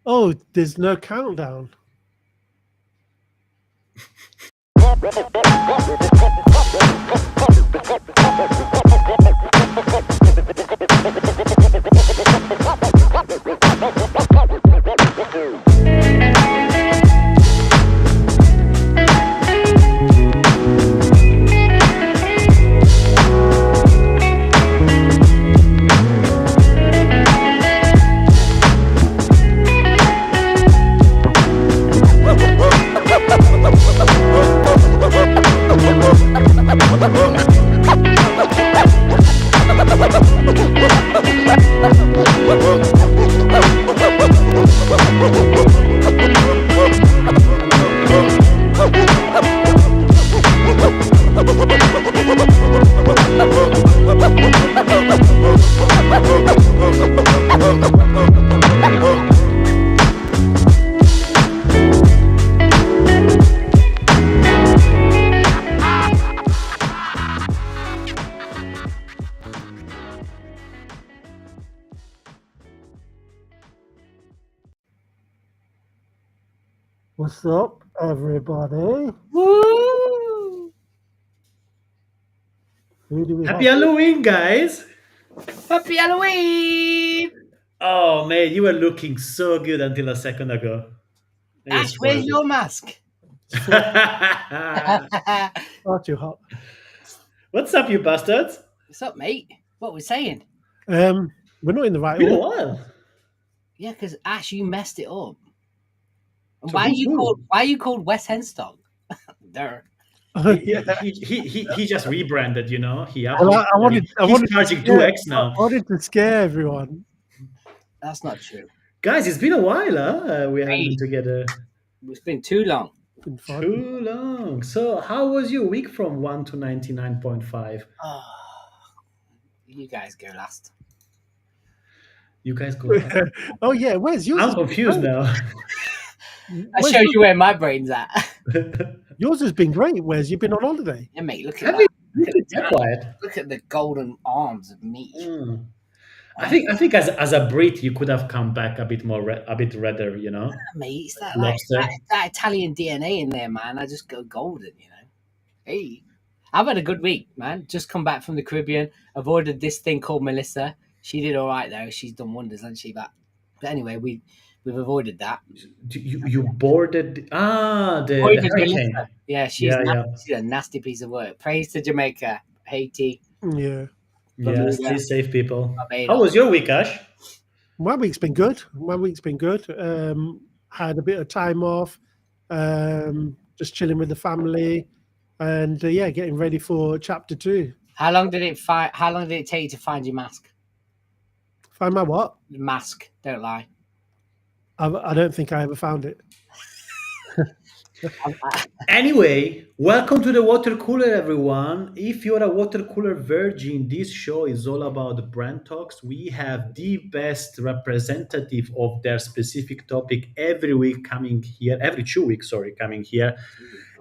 Oh, there's no countdown. What's up, everybody? Woo! Who do we Happy have? Halloween, guys! Happy Halloween! Oh man, you were looking so good until a second ago. You Ash, where's spoiled your mask? It's it. far too hot. What's up, you bastards? What's up, mate? What we saying? We're not in the right Been a order. while. Yeah, because Ash, you messed it up. And So why are who's you who? called? Why are you called Wes Henstock? There. He just rebranded, you know. He Well, I wanted he's to charging scare, 2x I now. wanted to scare everyone. That's not true. Guys, it's been a while, huh? We haven't Hey. been together It's been too long. It's been fun. too long. So how was your week from 1 to 99.5? Oh, you guys go last. You guys go ahead. Oh yeah, where's yours? I'm confused now. I showed you where my brain's at. Yours has been great. Where's you been on holiday? Yeah, mate, look at Have that. you been quiet? Look at the golden arms of meat. Mm. I think as a Brit you could have come back a bit more a bit redder, you know. Mate, it's that Lobster. that Italian DNA in there, man. I just go golden, you know. Hey, I've had a good week, man. Just come back from the Caribbean. Avoided this thing called Melissa. She did all right though. She's done wonders, hasn't she? But anyway, we've avoided that. You boarded the Avoided hurricane. Melissa. Yeah, she's Yeah. she's a nasty piece of work. Praise to Jamaica, Haiti, Yeah, Yeah, Bermuda, stay safe, people. Barbados. How was your week, Ash? my week's been good. Had a bit of time off. Just chilling with the family, and yeah, getting ready for chapter 2. How long did it take you to find your mask? Find my what? Mask. Don't lie. I don't think I ever found it. Anyway, welcome to the water cooler, everyone. If you're a water cooler virgin, this show is all about brand talks. We have the best representative of their specific topic every 2 weeks, coming here.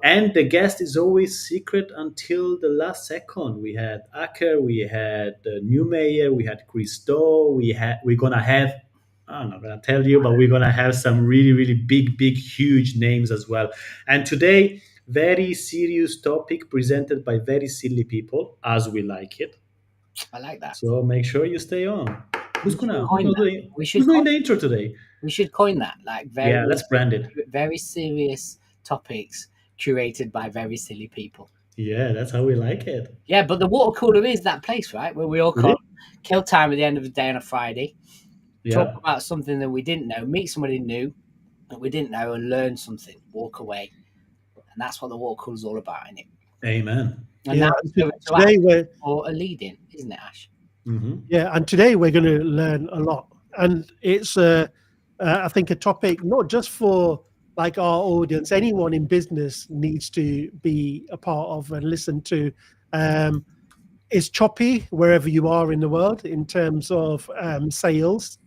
And the guest is always secret until the last second. We had Aker, we had the new mayor, we had Christo, we're gonna have, I'm not gonna tell you, but we're gonna have some really, really big, huge names as well. And today, very serious topic presented by very silly people, as we like it. I like that. So make sure you stay on. Who's doing the intro today? We should coin that. Like let's brand it. Very serious topics curated by very silly people. Yeah, that's how we like it. Yeah, but the water cooler is that place, right, where we all come, kill time at the end of the day on a Friday, talk about something that we didn't know, meet somebody new that we didn't know, and learn something. Walk away, and that's what the water cooler is all about, isn't it? Amen. And Yeah, now today we're or a lead-in, isn't it, Ash? Mm-hmm. Yeah, and today we're going to learn a lot, and it's I think a topic not just for like our audience. Anyone in business needs to be a part of and listen to. It's choppy wherever you are in the world in terms of sales.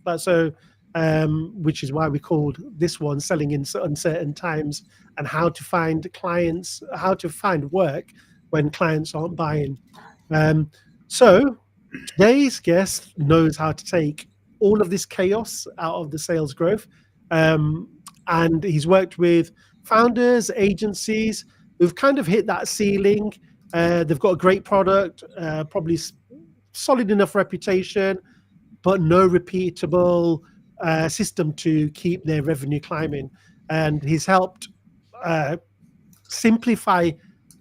Which is why we called this one "Selling in Uncertain Times" and how to find clients, how to find work when clients aren't buying. So today's guest knows how to take all of this chaos out of the sales growth And he's worked with founders, agencies who've kind of hit that ceiling. They've got a great product, probably solid enough reputation, but no repeatable system to keep their revenue climbing. And he's helped simplify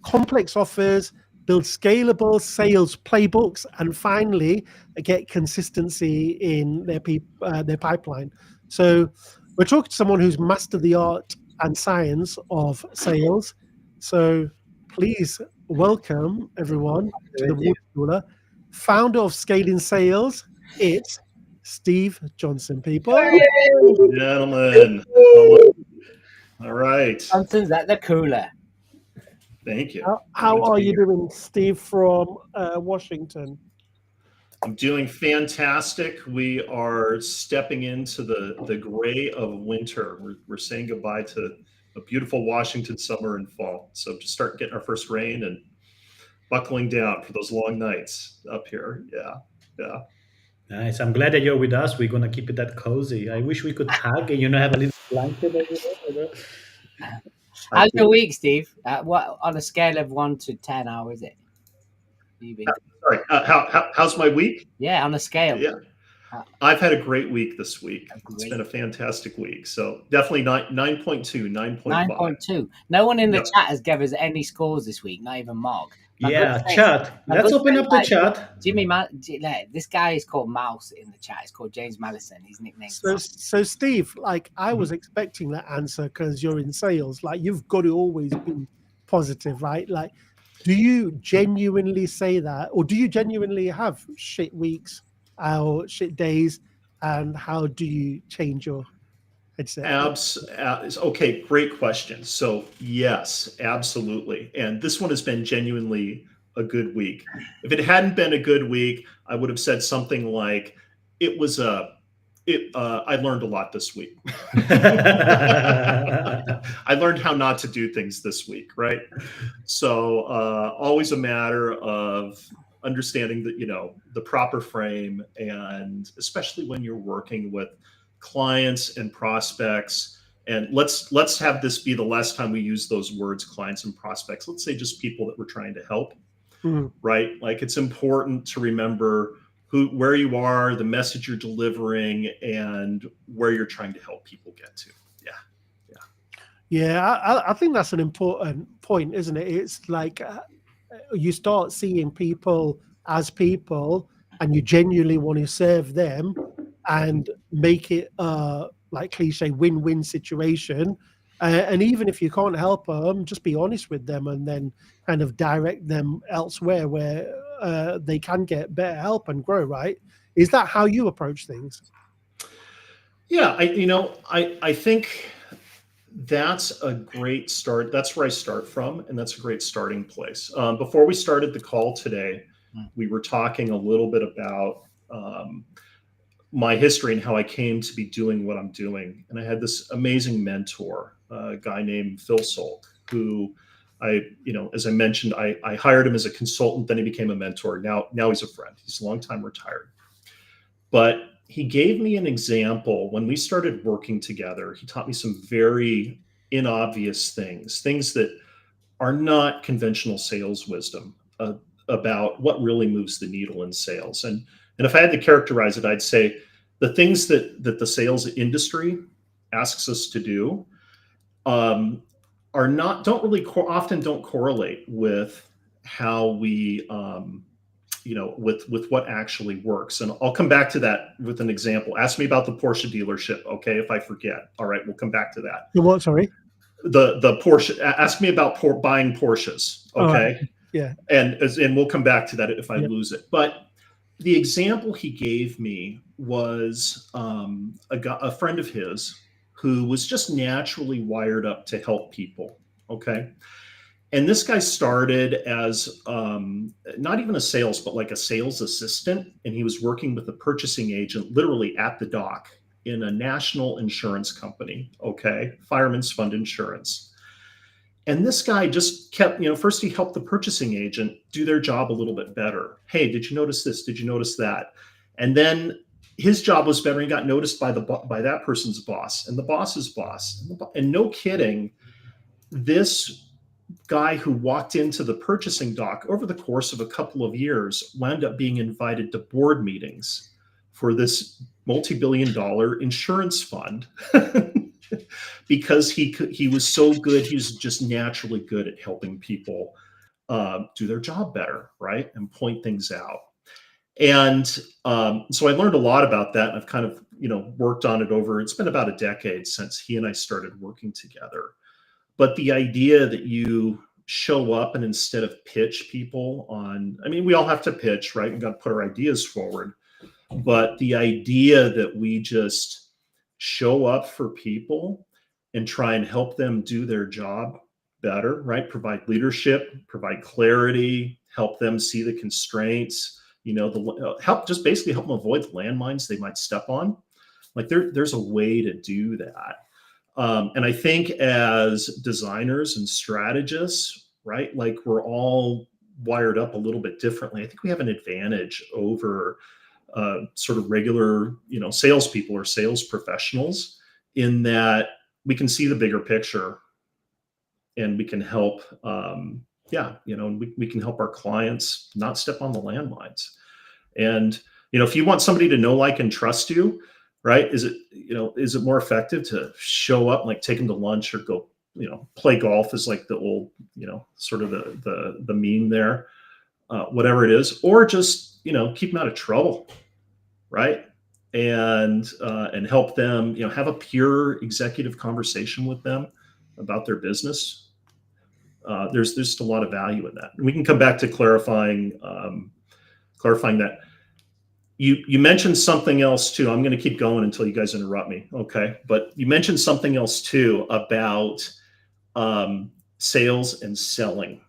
complex offers, build scalable sales playbooks, and finally get consistency in their pipeline. So we're talking to someone who's mastered the art and science of sales. So please welcome everyone to the Watercooler, founder of Scaling Sales. It's Steve Johnson, people. Gentlemen, hello. All right. Johnson's at the cooler. Thank you. How Good to are be you here. doing, Steve, from Washington? I'm doing fantastic. We are stepping into the gray of winter. We're saying goodbye to a beautiful Washington summer and fall. So just start getting our first rain and buckling down for those long nights up here. Yeah. Nice. I'm glad that you're with us. We're gonna keep it that cozy. I wish we could hug and have a little blanket over there. How's your week, Steve? What on a scale of 1 to 10? How is it? Sorry. How's my week? Yeah, on a scale. Yeah. I've had a great week this week. It's been a fantastic week. So definitely 9.2, 9.5. 9.2. No one in the chat has given us any scores this week, not even Mark. Chat. Let's open up the chat. Jimmy, this guy is called Mouse in the chat. It's called James Mallison. His nickname. So Steve, like I was expecting that answer because you're in sales. Like you've got to always be positive, right? Like, do you genuinely say that, or do you genuinely have shit weeks or shit days? And how do you change your headset? Okay, great question. So yes, absolutely. And this one has been genuinely a good week. If it hadn't been a good week, I would have said something like, I learned a lot this week. I learned how not to do things this week, right? So always a matter of understanding that, the proper frame, and especially when you're working with clients and prospects. And let's have this be the last time we use those words, clients and prospects. Let's say just people that we're trying to help, right? Like it's important to remember where you are, the message you're delivering, and where you're trying to help people get to. Yeah, I think that's an important point, isn't it? It's like you start seeing people as people, and you genuinely want to serve them and make it like cliche win-win situation. And even if you can't help them, just be honest with them and then kind of direct them elsewhere where they can get better help and grow, right? Is that how you approach things? Yeah, I think that's a great start. That's where I start from, and that's a great starting place. Before we started the call today, we were talking a little bit about my history and how I came to be doing what I'm doing. And I had this amazing mentor, a guy named Phil Solk, who as I mentioned, I hired him as a consultant, then he became a mentor. Now he's a friend. He's a long time retired. But he gave me an example when we started working together. He taught me some very inobvious things that are not conventional sales wisdom about what really moves the needle in sales. And if I had to characterize it, I'd say the things that the sales industry asks us to do often don't correlate with how we with what actually works. And I'll come back to that with an example. Ask me about the Porsche dealership, okay? If I forget, all right, we'll come back to that. The what? Sorry. The Porsche. Ask me about buying Porsches, okay? Yeah. And we'll come back to that if I lose it. But the example he gave me was a friend of his who was just naturally wired up to help people, okay? And this guy started as not even a sales, but like a sales assistant. And he was working with a purchasing agent literally at the dock in a national insurance company, okay? Fireman's Fund Insurance. And this guy just kept, first he helped the purchasing agent do their job a little bit better. Hey, did you notice this? Did you notice that? And then his job was better. He got noticed by by that person's boss and the boss's boss. And no kidding, this guy who walked into the purchasing dock over the course of a couple of years wound up being invited to board meetings for this multi-billion-dollar insurance fund because he was so good. He was just naturally good at helping people do their job better, right, and point things out. And so I learned a lot about that, and I've kind of worked on it over. It's been about a decade since he and I started working together. But the idea that you show up and instead of pitch people on, I mean, we all have to pitch, right? We've got to put our ideas forward. But the idea that we just show up for people and try and help them do their job better, right? Provide leadership, provide clarity, help them see the constraints, just basically help them avoid the landmines they might step on. Like there's a way to do that. And I think as designers and strategists, right, like we're all wired up a little bit differently. I think we have an advantage over sort of regular, salespeople or sales professionals in that we can see the bigger picture and we can help, we can help our clients not step on the landmines. And, if you want somebody to know, like, and trust you, right? Is it more effective to show up, like take them to lunch or go, play golf is like the old, sort of the meme there, whatever it is, or just, keep them out of trouble, right? And help them, have a pure executive conversation with them about their business. There's just a lot of value in that. And we can come back to clarifying that. You mentioned something else too. I'm going to keep going until you guys interrupt me. Okay. But you mentioned something else too about sales and selling.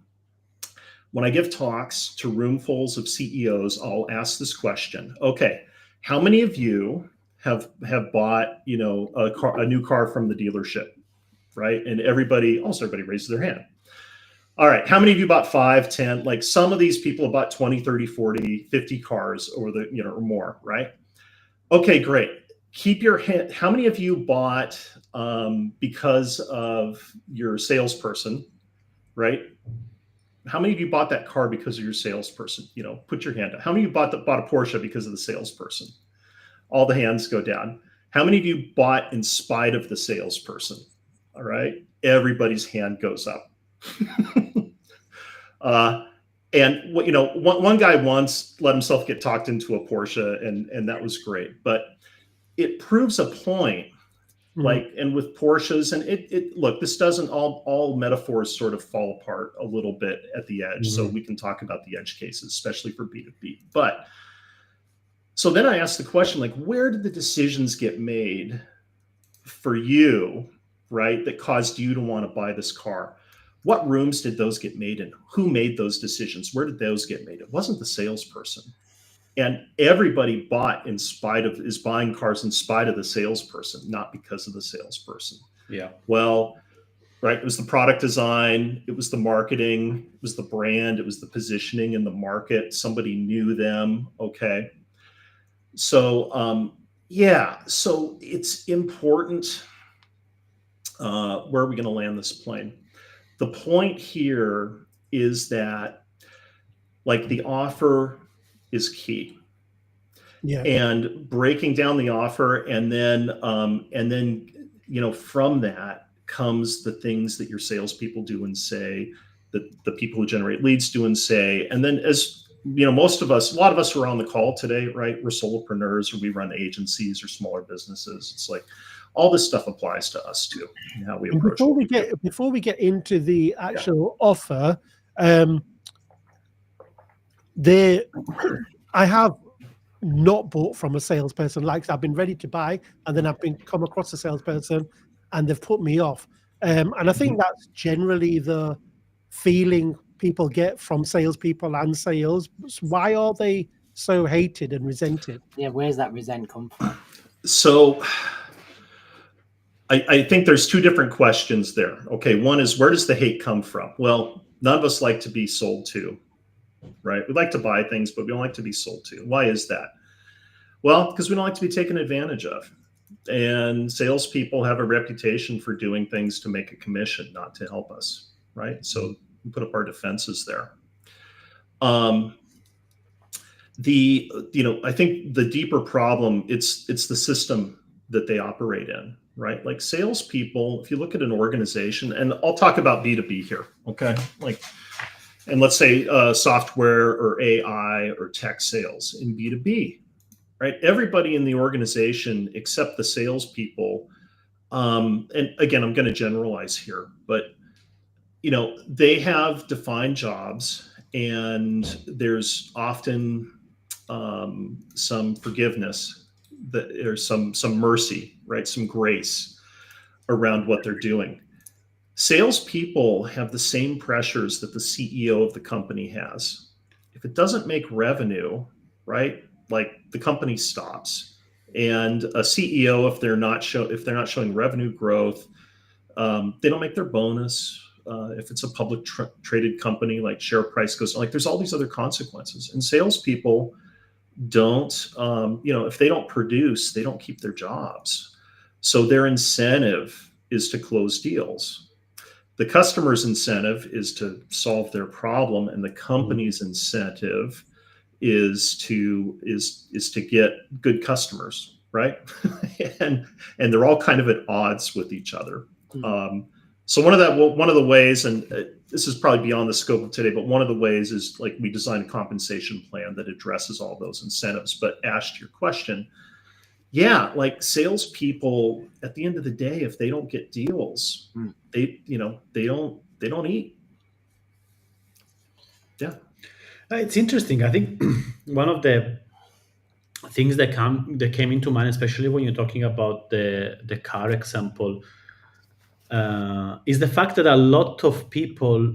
When I give talks to roomfuls of CEOs, I'll ask this question. Okay. How many of you have bought, a new car from the dealership, right? And almost everybody raises their hand. All right. How many of you bought 5, 10? Like some of these people have bought 20, 30, 40, 50 cars over or more, right? Okay, great. Keep your hand. How many of you bought because of your salesperson, right? How many of you bought that car because of your salesperson? Put your hand up. How many of you bought a Porsche because of the salesperson? All the hands go down. How many of you bought in spite of the salesperson? All right. Everybody's hand goes up. And one guy once let himself get talked into a Porsche, and that was great. But it proves a point, and with Porsches, and it look, this doesn't all metaphors sort of fall apart a little bit at the edge. So we can talk about the edge cases, especially for B2B. But so then I asked the question, like, where did the decisions get made for you, right, that caused you to want to buy this car? What rooms did those get made in? Who made those decisions? Where did those get made? It wasn't the salesperson. And everybody is buying cars in spite of the salesperson, not because of the salesperson. Yeah. Well, right. It was the product design. It was the marketing. It was the brand. It was the positioning in the market. Somebody knew them. Okay. So, so it's important. Where are we going to land this plane? The point here is that, like, the offer is key. Yeah. And breaking down the offer, and then from that comes the things that your salespeople do and say, that the people who generate leads do and say. And then, as a lot of us who are on the call today, right? We're solopreneurs, or we run agencies or smaller businesses. It's like all this stuff applies to us too, and how we approach it. Before we get into the actual offer, I have not bought from a salesperson. Like, I've been ready to buy, and then I've come across a salesperson, and they've put me off. And I think that's generally the feeling people get from salespeople and sales. Why are they so hated and resented? Yeah, where's that resent come from? So I think there's two different questions there. Okay, one is, where does the hate come from? Well, none of us like to be sold to, right? We like to buy things, but we don't like to be sold to. Why is that? Well, because we don't like to be taken advantage of. And salespeople have a reputation for doing things to make a commission, not to help us, right? So we put up our defenses there. I think the deeper problem, it's the system that they operate in, right? Like salespeople, if you look at an organization, and I'll talk about B2B here, okay? And let's say software or AI or tech sales in B2B, right? Everybody in the organization except the salespeople, and again, I'm going to generalize here, but they have defined jobs, and there's often some forgiveness, that there's some mercy, right? Some grace around what they're doing. Salespeople have the same pressures that the CEO of the company has. If it doesn't make revenue, right, like the company stops. And a CEO, if they're not showing revenue growth, they don't make their bonus. If it's a public traded company, like share price goes, like there's all these other consequences. And salespeople don't, if they don't produce, they don't keep their jobs. So their incentive is to close deals. The customer's incentive is to solve their problem, and the company's incentive is to get good customers, right? and they're all kind of at odds with each other. So one of the ways, and this is probably beyond the scope of today, but one of the ways is like we designed a compensation plan that addresses all those incentives. But Ash, to your question, yeah, like salespeople, at the end of the day, if they don't get deals, they don't eat. Yeah, it's interesting. I think one of the things that came into mind, especially when you're talking about the car example, is the fact that a lot of people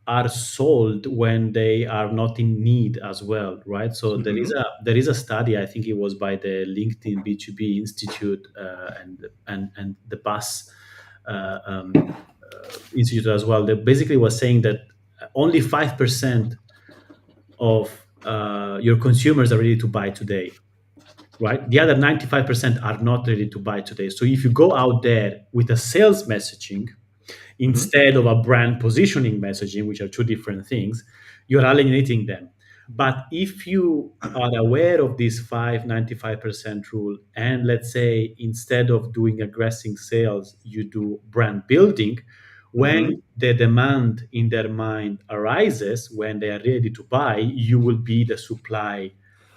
are sold when they are not in need as well, right? So there is a study, I think it was by the LinkedIn B2B Institute and the BUS Institute as well. That basically was saying that only 5% of your consumers are ready to buy today, right? The other 95% are not ready to buy today. So if you go out there with a sales messaging instead of a brand positioning messaging, which are two different things, you're alienating them. But if you are aware of this 95% rule, and let's say instead of doing aggressive sales, you do brand building, when the demand in their mind arises, when they are ready to buy, you will be the supply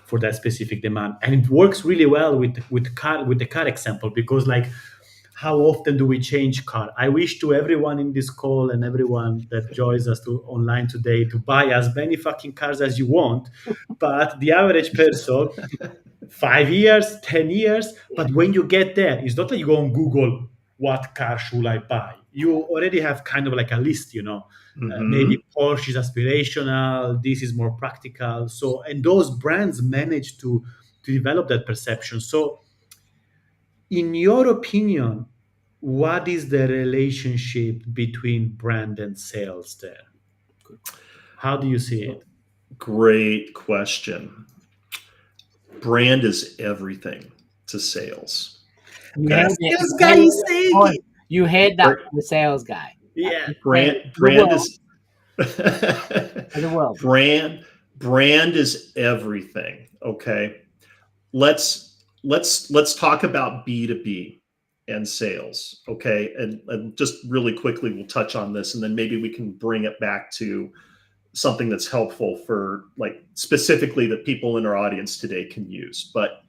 for that specific demand. And it works really well with the car example, because like, how often do we change car? I wish to everyone in this call and everyone that joins us online today to buy as many fucking cars as you want. But the average person, 5 years, 10 years. But when you get there, it's not that you go on Google, what car should I buy? You already have kind of like a list, maybe Porsche is aspirational, this is more practical. So, and those brands manage to develop that perception. So, in your opinion, what is the relationship between brand and sales there? How do you see it? Great question. Brand is everything to sales. You heard it. You heard that from the sales guy. Yeah. Brand is the world. Brand is everything. Okay. Let's talk about B2B and sales. Okay. And just really quickly, we'll touch on this, and then maybe we can bring it back to something that's helpful for like specifically that people in our audience today can use. But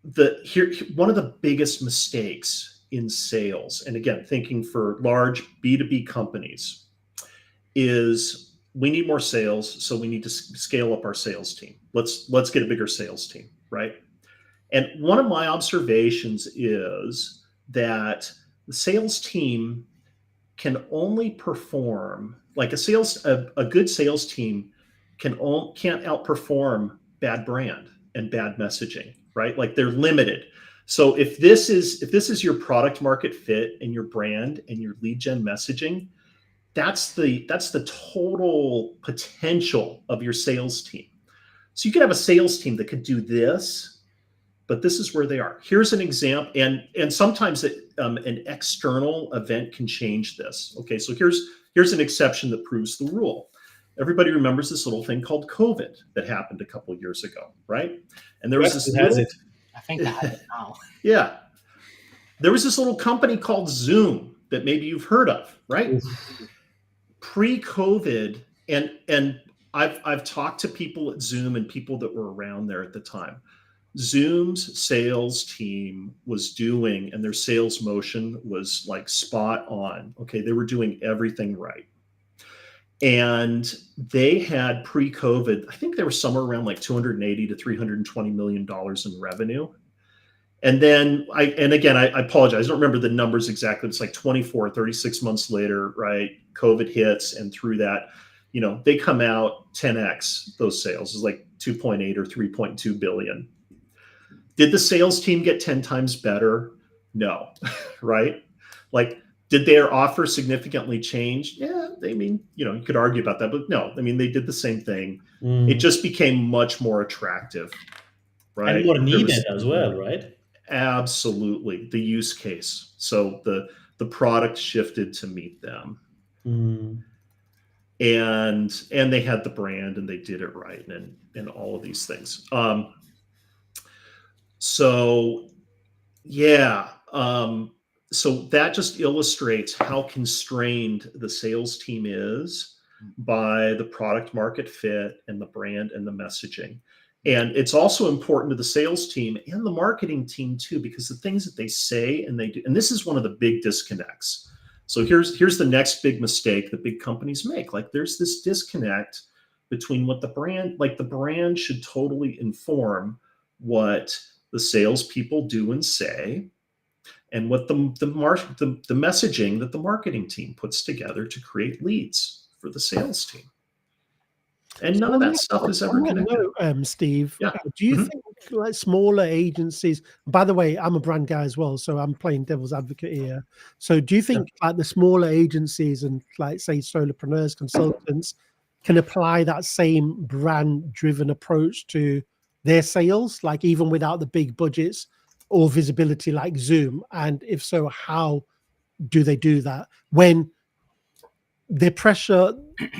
one of the biggest mistakes in sales, and again, thinking for large B2B companies, is we need more sales, so we need to scale up our sales team. Let's get a bigger sales team, right? And one of my observations is that the sales team can only perform like a good sales team can't outperform bad brand and bad messaging, right? Like they're limited. So if this is your product market fit and your brand and your lead gen messaging, that's the total potential of your sales team. So you could have a sales team that could do this but this is where they are. Here's an example, and sometimes an external event can change this. Okay, so here's an exception that proves the rule. Everybody remembers this little thing called COVID that happened a couple of years ago, right? And there was this little, I think I have it now. yeah, there was this little company called Zoom that maybe you've heard of, right? Pre-COVID, and I've talked to people at Zoom and people that were around there at the time. Zoom's sales team was doing, and their sales motion was like spot on. Okay, they were doing everything right. And they had pre-COVID, I think they were somewhere around like 280 to $320 million in revenue. And then I apologize, I don't remember the numbers exactly. It's like 24, 36 months later, right? COVID hits, and through that, they come out 10x those sales. It's like 2.8 or 3.2 billion. Did the sales team get 10 times better? No, right? Like, did their offer significantly change? Yeah, you could argue about that, but no, they did the same thing. It just became much more attractive, right? And more needed as well, right? Absolutely. The use case. So the product shifted to meet them. And they had the brand, and they did it right, and all of these things. So that just illustrates how constrained the sales team is by the product market fit and the brand and the messaging. And it's also important to the sales team and the marketing team too, because the things that they say and they do, and this is one of the big disconnects. So here's the next big mistake that big companies make. Like, there's this disconnect between what the brand should totally inform what the salespeople do and say, and what the messaging that the marketing team puts together to create leads for the sales team. And none of that stuff is ever connected. Steve, Yeah. Do you think like smaller agencies, by the way, I'm a brand guy as well, so I'm playing devil's advocate here. So do you think like the smaller agencies and like say solopreneurs, consultants can apply that same brand driven approach to their sales, like even without the big budgets or visibility like Zoom? And if so, how do they do that when the pressure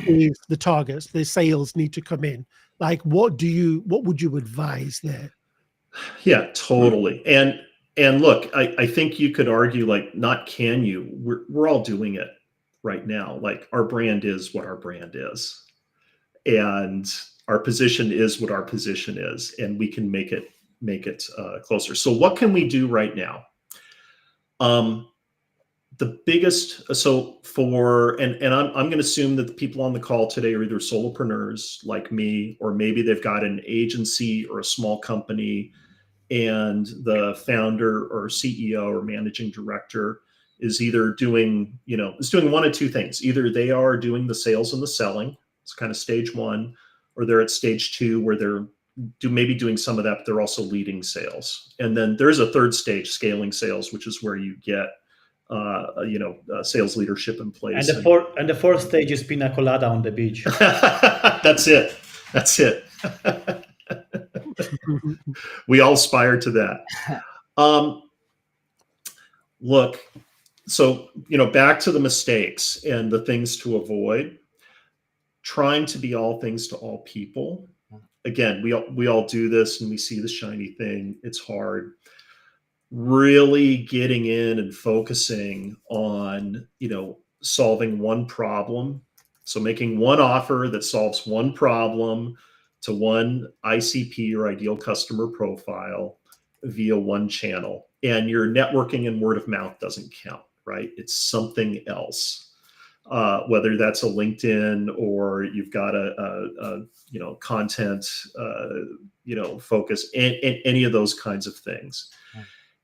is the targets, the sales need to come in? Like, what would you advise there? Yeah, totally. And look, I think you could argue, like, not can you, we're all doing it right now. Like, our brand is what our brand is, and our position is what our position is, and we can make it closer. So what can we do right now? The biggest, so for, and I'm going to assume that the people on the call today are either solopreneurs like me, or maybe they've got an agency or a small company, and the founder or CEO or managing director is either doing, one of two things. Either they are doing the sales and the selling, it's kind of stage one, or they're at stage two where they're maybe doing some of that, but they're also leading sales. And then there's a third stage, scaling sales, which is where you get sales leadership in place. And the fourth stage is pina colada on the beach. That's it. We all aspire to that. Look, so, back to the mistakes and the things to avoid. Trying to be all things to all people. Again, we all do this, and we see the shiny thing. It's hard. Really getting in and focusing on, solving one problem. So making one offer that solves one problem to one ICP or ideal customer profile via one channel. And your networking and word of mouth doesn't count, right? It's something else. Whether that's a LinkedIn, or you've got a content, focus, and any of those kinds of things.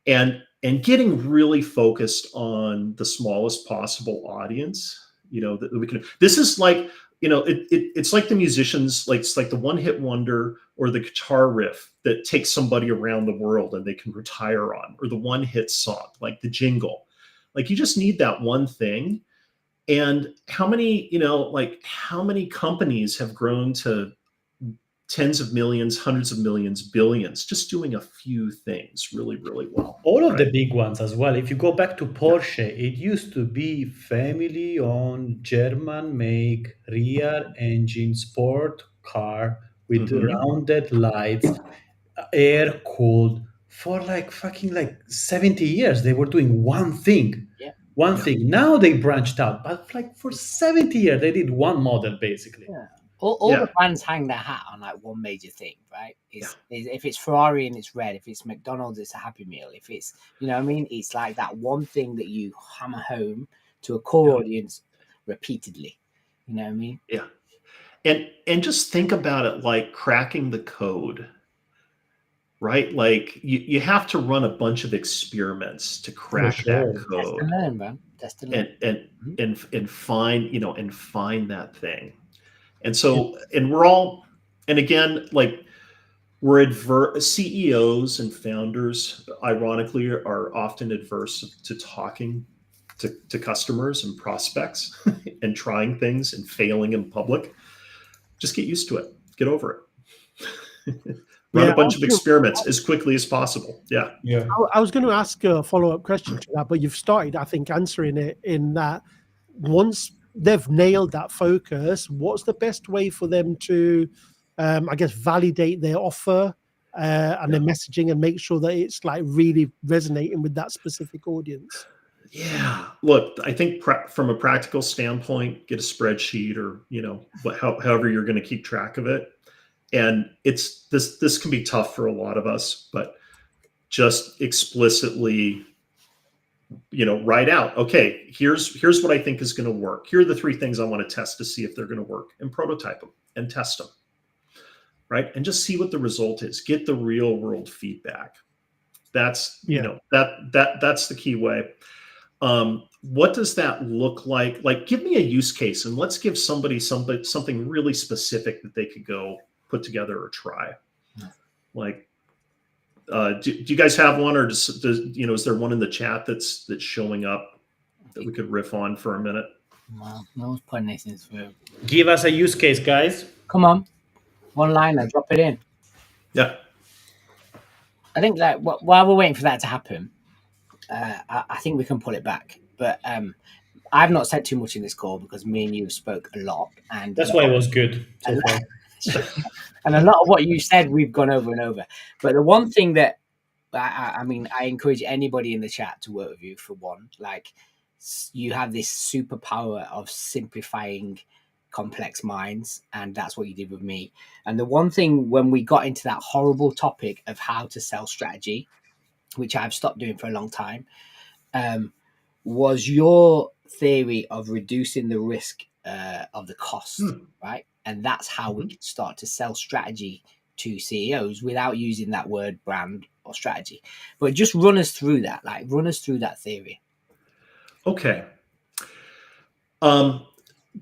And getting really focused on the smallest possible audience, that we can. This is like, it's like the musicians, like it's like the one-hit wonder or the guitar riff that takes somebody around the world and they can retire on, or the one-hit song, like the jingle. Like, you just need that one thing. And how many companies have grown to tens of millions, hundreds of millions, billions, just doing a few things really, really well. All of the right? big ones as well. If you go back to Porsche, it used to be family-owned German-make rear engine sport car with Mhm. rounded lights, air cooled for like fucking like 70 years. They were doing one thing. Yeah. One Yeah. thing. Now they branched out, but like for 70 years they did one model basically. Yeah. All Yeah. the brands hang their hat on like one major thing, right? Yeah. Is if it's Ferrari and it's red, if it's McDonald's, it's a Happy Meal. If it's, you know what I mean? It's like that one thing that you hammer home to a core Yeah. audience repeatedly. You know what I mean? Yeah. And just think about it like cracking the code, right? Like you have to run a bunch of experiments to For crack that sure. Test code and learn, man. Test and learn. and find, and find that thing. And so, and we're all, and again, like we're CEOs and founders, ironically, are often adverse to talking to customers and prospects and trying things and failing in public. Just get used to it. Get over it. Run Yeah, a bunch of experiments as quickly as possible. Yeah. Yeah. I was going to ask a follow-up question to that, but you've started, I think, answering it in that once they've nailed that focus, what's the best way for them to, I guess, validate their offer and their messaging and make sure that it's like really resonating with that specific audience? Yeah. Look, I think from a practical standpoint, get a spreadsheet or, however you're going to keep track of it. And it's this can be tough for a lot of us, but just explicitly, write out, okay, here's what I think is going to work. Here are the 3 things I want to test to see if they're going to work, and prototype them and test them. Right. And just see what the result is. Get the real world feedback. That's, that's the key way. What does that look like? Like, give me a use case and let's give somebody something really specific that they could go put together or try. Like, do you guys have one, or is there one in the chat that's showing up that we could riff on for a minute? Well, no one's putting anything through. Give us a use case, guys. Come on, one liner, drop it in. Yeah. I think that while we're waiting for that to happen, I think we can pull it back. But I've not said too much in this call because me and you spoke a lot, and That's why it was good so far. and a lot of what you said we've gone over and over. But the one thing that I encourage anybody in the chat to work with you for one. Like, you have this superpower of simplifying complex minds, and that's what you did with me. And the one thing when we got into that horrible topic of how to sell strategy, which I've stopped doing for a long time, was your theory of reducing the risk of the cost, right? And that's how we can start to sell strategy to CEOs without using that word brand or strategy. But just run us through that, run us through that theory. Okay.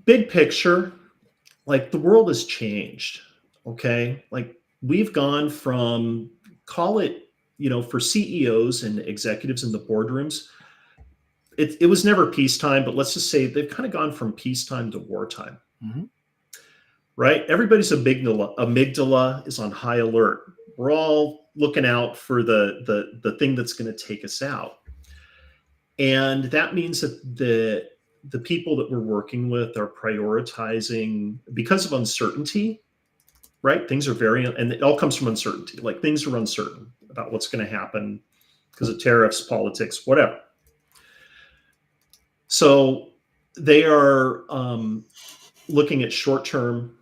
Big picture, like the world has changed. Okay. Like we've gone from, call it, for CEOs and executives in the boardrooms, it was never peacetime, but let's just say they've kind of gone from peacetime to wartime. Right? Everybody's amygdala is on high alert. We're all looking out for the thing that's going to take us out. And that means that the people that we're working with are prioritizing because of uncertainty, right? Things are and it all comes from uncertainty. Like things are uncertain about what's going to happen because of tariffs, politics, whatever. So they are looking at short-term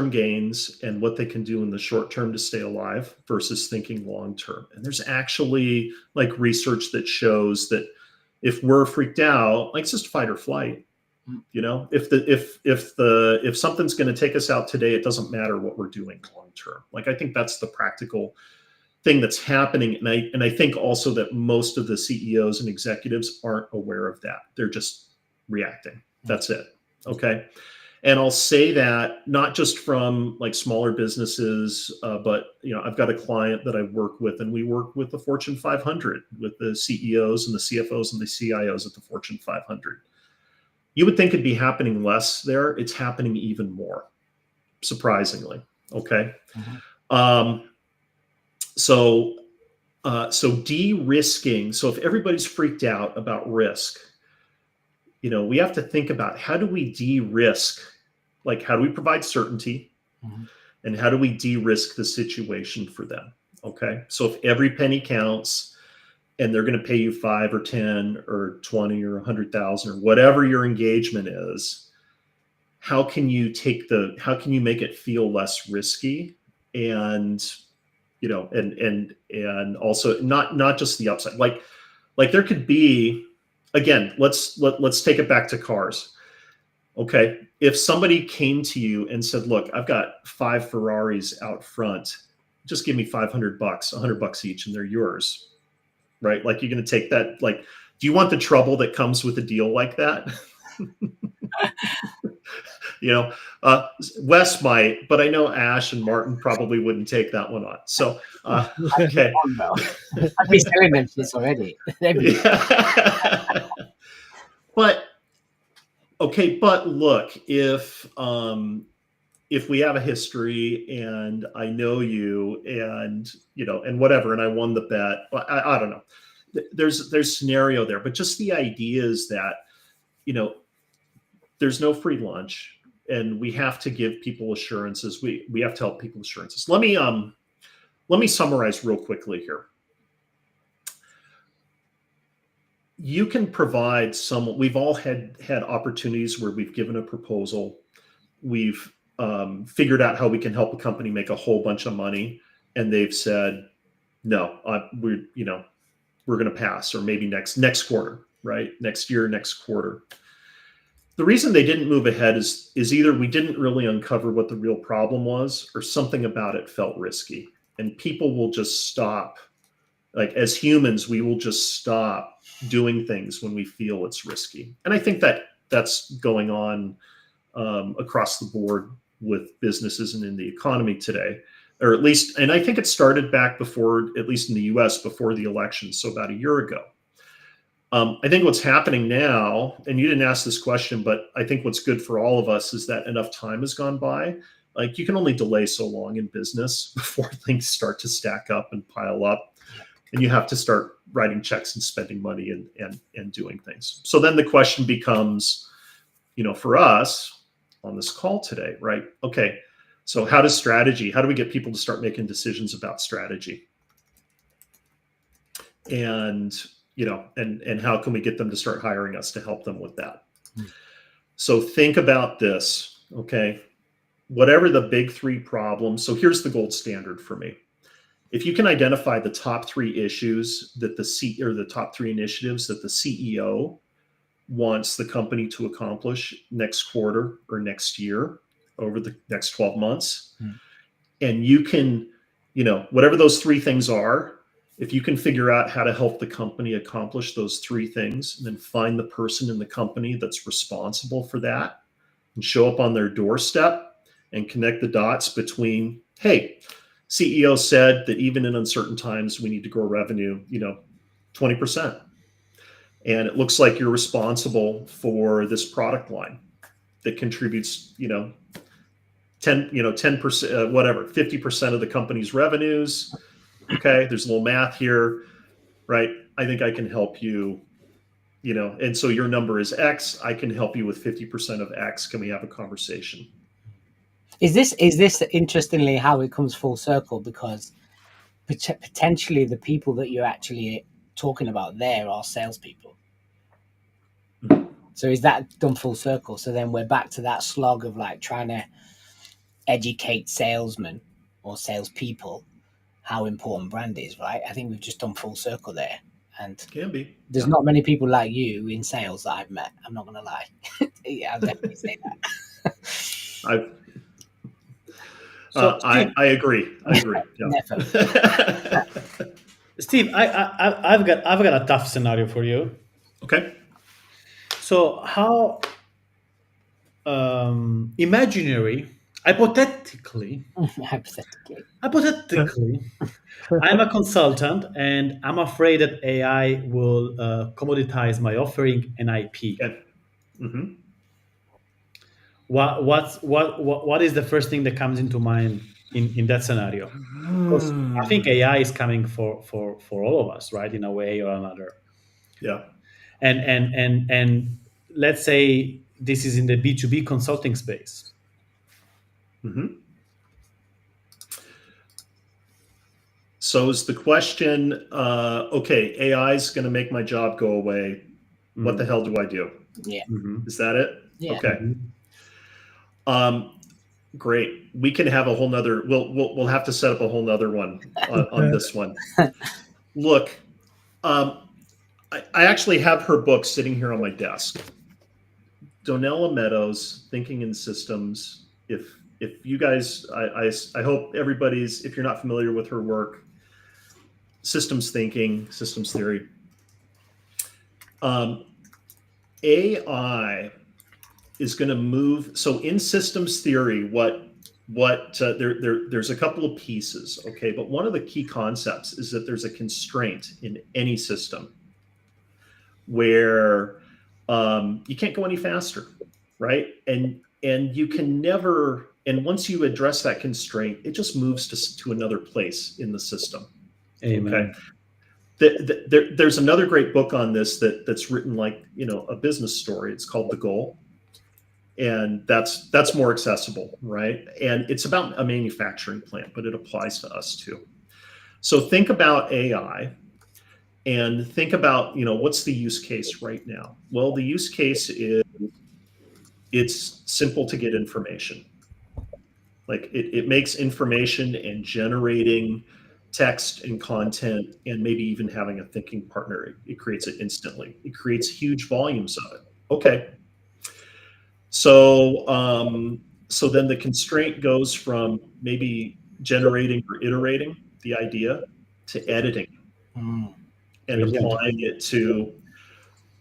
gains and what they can do in the short term to stay alive versus thinking long term. And there's actually like research that shows that if we're freaked out, like it's just fight or flight. If something's going to take us out today, it doesn't matter what we're doing long term. Like I think that's the practical thing that's happening. And I think also that most of the CEOs and executives aren't aware of that. They're just reacting. That's it. Okay. And I'll say that not just from like smaller businesses, but I've got a client that I work with, and we work with the Fortune 500, with the CEOs and the CFOs and the CIOs at the Fortune 500. You would think it'd be happening less there. It's happening even more, surprisingly. Okay. Mhm. Um, so de-risking. So if everybody's freaked out about risk, we have to think about, how do we de-risk? Like, how do we provide certainty, Mhm. and how do we de-risk the situation for them? Okay. So if every penny counts, and they're going to pay you 5 or 10 or 20 or 100,000 or whatever your engagement is, how can you make it feel less risky, and and also not just the upside. Like there could be, again, let's take it back to cars. Okay, if somebody came to you and said, look, I've got 5 Ferraris out front, just give me $500, $100 each, and they're yours, right? Like, you're going to take that. Like, do you want the trouble that comes with a deal like that? you know Wes might, but I know Ash and Martin probably wouldn't take that one on. So okay. I'd be selling them shits already. Yeah. but look, if we have a history and I know you, and and whatever, and I won the bet, I don't know, there's scenario there, but just the idea is that there's no free lunch, and we have to give people assurances. We have to help people assurances. Let me summarize real quickly here. You can provide some. We've all had opportunities where we've given a proposal, we've figured out how we can help a company make a whole bunch of money, and they've said, no, we're going to pass, or maybe next quarter, right? Next year, next quarter. The reason they didn't move ahead is either we didn't really uncover what the real problem was, or something about it felt risky. And people will just stop. Like, as humans, we will just stop doing things when we feel it's risky. And I think that that's going on across the board with businesses and in the economy today, or at least, and I think it started back before, at least in the US, before the election, so about a year ago. I think what's happening now, and you didn't ask this question, but I think what's good for all of us is that enough time has gone by. Like, you can only delay so long in business before things start to stack up and pile up, and you have to start writing checks and spending money and doing things. So then the question becomes, for us on this call today, right? Okay, so how do we get people to start making decisions about strategy? And and how can we get them to start hiring us to help them with that? So think about this, okay? Whatever the big 3 problems, so here's the gold standard for me. If you can identify the top 3 issues that the top 3 initiatives that the CEO wants the company to accomplish next quarter or next year, over the next 12 months, and you can, whatever those 3 things are, if you can figure out how to help the company accomplish those 3 things, and then find the person in the company that's responsible for that, and show up on their doorstep and connect the dots between, hey, CEO said that even in uncertain times, we need to grow revenue, 20%. And it looks like you're responsible for this product line that contributes, 10%, whatever, 50% of the company's revenues. Okay, there's a little math here, right? I think I can help you, and so your number is X. I can help you with 50% of X. Can we have a conversation? Is this interestingly how it comes full circle? Because potentially the people that you're actually talking about there are salespeople. So is that done full circle? So then we're back to that slog of like trying to educate salesmen or salespeople how important brand is, right? I think we've just done full circle there. And can be. There's not many people like you in sales that I've met. I'm not going to lie. Yeah, I'll definitely say that. I agree. Yeah. Steve, I've got a tough scenario for you. Okay. So how hypothetically, I'm a consultant and I'm afraid that AI will commoditize my offering and IP. Okay. What is the first thing that comes into mind in that scenario? Because I think AI is coming for all of us, right, in a way or another. Yeah. And let's say this is in the B2B consulting space. Hmm. So is the question, okay, AI is going to make my job go away. What the hell do I do? Yeah. Mhm. Is that it? Yeah. Okay. Mhm. Great. We can have a whole nother, we'll have to set up a whole nother one on this one. Look, I actually have her book sitting here on my desk. Donella Meadows, Thinking in Systems. If you guys, I hope everybody's, if you're not familiar with her work, systems thinking, systems theory. AI is going to move. So in systems theory, there's a couple of pieces, okay, but one of the key concepts is that there's a constraint in any system where you can't go any faster, right? And you can never. And once you address that constraint, it just moves to another place in the system. Amen. Okay. There's another great book on this that's written like a business story. It's called The Goal, and that's more accessible, right? And it's about a manufacturing plant, but it applies to us too. So think about AI and think about what's the use case right now. Well, the use case is it's simple to get information. Like it makes information and generating text and content and maybe even having a thinking partner. It creates it instantly. It creates huge volumes of it. Okay. So so then the constraint goes from maybe generating or iterating the idea to editing and Brilliant. applying it to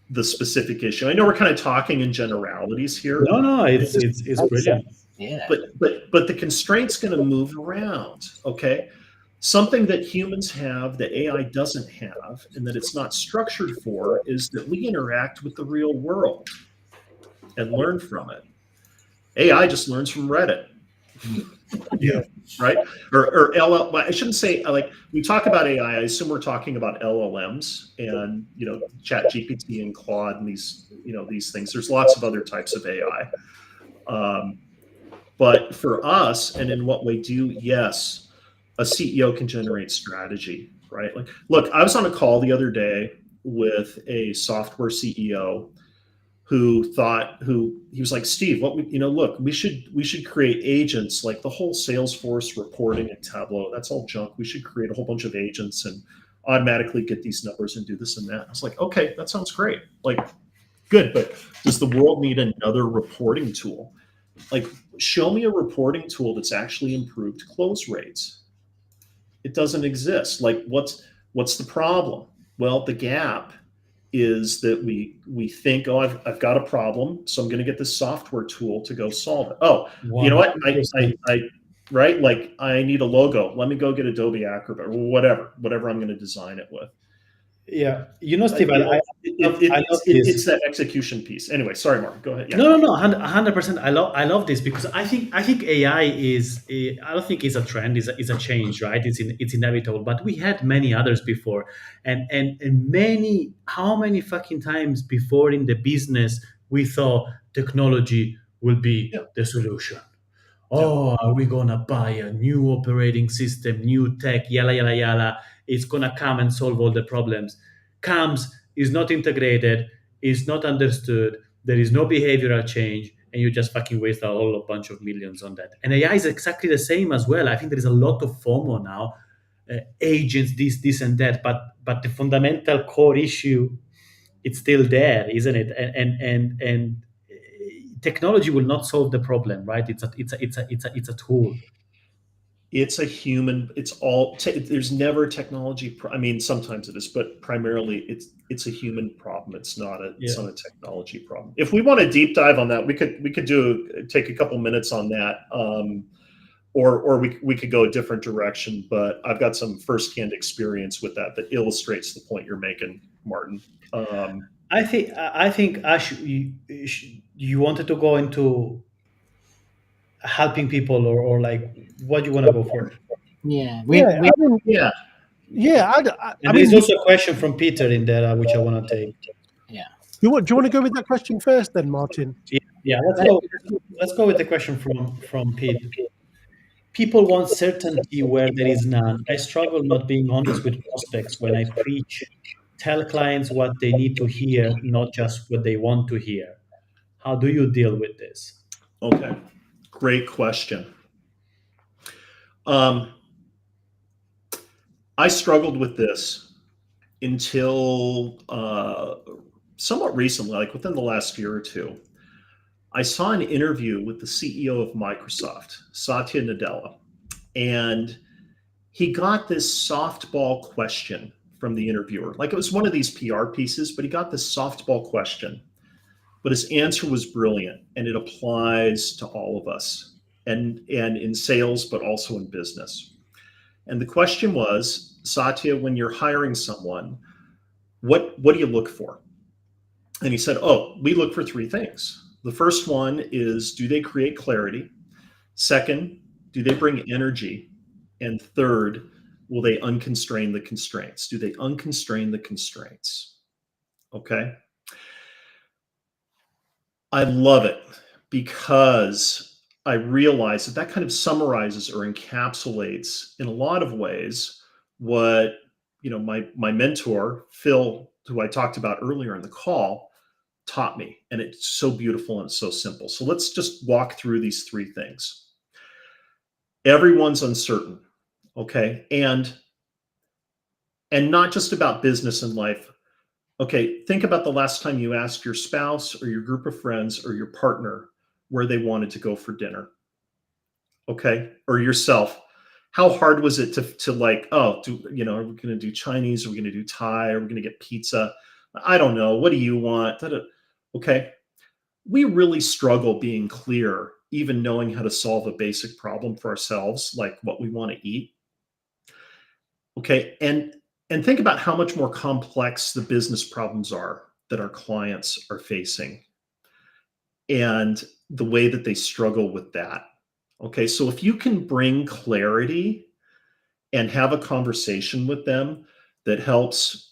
the specific issue. I know we're kind of talking in generalities here. No, it's brilliant. Yeah. But the constraint's going to move around, okay? Something that humans have that AI doesn't have and that it's not structured for is that we interact with the real world and learn from it. AI just learns from Reddit. Yeah. Right? Or LL, I shouldn't say, like, we talk about AI, I assume we're talking about LLMs and, Chat GPT and Claude and these things. There's lots of other types of AI. But for us, and in what we do, yes, a CEO can generate strategy, right? Like, look, I was on a call the other day with a software CEO who he was like, Steve, look, we should create agents like the whole Salesforce reporting and Tableau. That's all junk. We should create a whole bunch of agents and automatically get these numbers and do this and that. I was like, okay, that sounds great. Like, good, but does the world need another reporting tool? Like, show me a reporting tool that's actually improved close rates. It doesn't exist. Like, what's the problem? Well, the gap is that we think, oh, I've got a problem, so I'm going to get this software tool to go solve it. Oh, you know what? I right? Like, I need a logo. Let me go get Adobe Acrobat or whatever I'm going to design it with. Yeah, Steve, It's that execution piece. Anyway, sorry, Mark. Go ahead. Yeah. No, 100%. I love this because I think AI is I don't think it's a trend, is a change, right? It's inevitable. But we had many others before, and many, how many fucking times before in the business we thought technology will be the solution. Oh, are we gonna buy a new operating system, new tech, yalla yalla yalla? It's gonna come and solve all the problems. Comes, is not integrated, is not understood. There is no behavioral change, and you just fucking waste a whole bunch of millions on that. And AI is exactly the same as well. I think there is a lot of FOMO now, agents, this and that, but the fundamental core issue, it's still there, isn't it? And technology will not solve the problem, right? It's a tool. It's a human. It's all. There's never technology. I mean, sometimes it is, but primarily it's a human problem. It's not a technology problem. If we want to deep dive on that, we could take a couple minutes on that, or we could go a different direction. But I've got some firsthand experience with that illustrates the point you're making, Martin. I think Ash, you wanted to go into helping people, or like what you want to go for? Yeah, Yeah, I mean, Yeah. yeah. I And there mean, is also a question from Peter in there, which I want to take. yeah. do you want to go with that question first, then, Martin? Yeah, let's go with the question from Pete. People want certainty where there is none. I struggle not being honest with prospects when I preach. Tell clients what they need to hear, not just what they want to hear. How do you deal with this? Okay. Great question. Um, I struggled with this until somewhat recently, like within the last year or two. I saw an interview with the CEO of Microsoft, Satya Nadella, and he got this softball question from the interviewer. Like it was one of these PR pieces, but he got this softball question. But his answer was brilliant, and it applies to all of us, and in sales, but also in business. And the question was, Satya, when you're hiring someone, what do you look for? And he said, oh, we look for three things. The first one is, do they create clarity? Second, do they bring energy? And third, will they unconstrain the constraints? Do they unconstrain the constraints? Okay. I love it because I realize that that kind of summarizes or encapsulates in a lot of ways what my mentor Phil, who I talked about earlier in the call, taught me, and it's so beautiful and it's so simple. So let's just walk through these three things. Everyone's uncertain, okay, and not just about business and life. Okay, think about the last time you asked your spouse or your group of friends or your partner where they wanted to go for dinner. Okay, or yourself. How hard was it to like, oh, are we going to do Chinese? Are we going to do Thai? Are we going to get pizza? I don't know. What do you want? Okay, we really struggle being clear, even knowing how to solve a basic problem for ourselves, like what we want to eat. Okay, and think about how much more complex the business problems are that our clients are facing and the way that they struggle with that. Okay, so if you can bring clarity and have a conversation with them that helps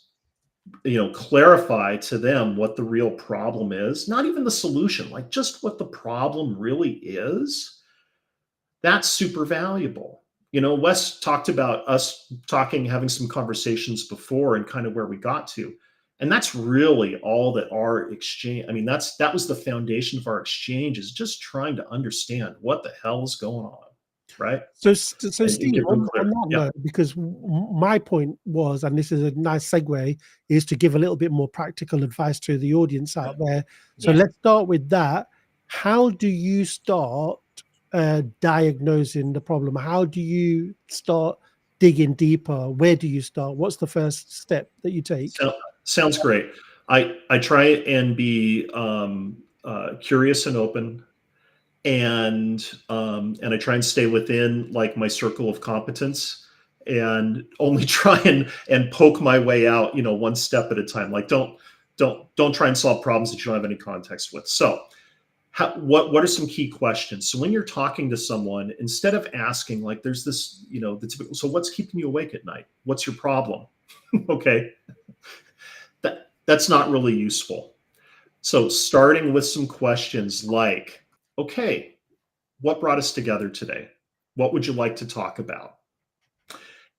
clarify to them what the real problem is, not even the solution, like just what the problem really is, that's super valuable. Wes talked about us having some conversations before and kind of where we got to. And that's really all that our exchange, I mean, that was the foundation of our exchange, is just trying to understand what the hell is going on, right? So And Steve, give them on clarity. that Yeah. note, because my point was, and this is a nice segue, is to give a little bit more practical advice to the audience out there. So Yeah. let's start with that. How do you start diagnosing the problem? How do you start digging deeper? Where do you start? What's the first step that you take? Sounds great. I try and be curious and open, and I try and stay within like my circle of competence, and only try and poke my way out, one step at a time. Like don't try and solve problems that you don't have any context with. So what are some key questions? So when you're talking to someone, instead of asking, like, there's this, the typical, so what's keeping you awake at night? What's your problem? Okay. That's not really useful. So starting with some questions like, okay, what brought us together today? What would you like to talk about?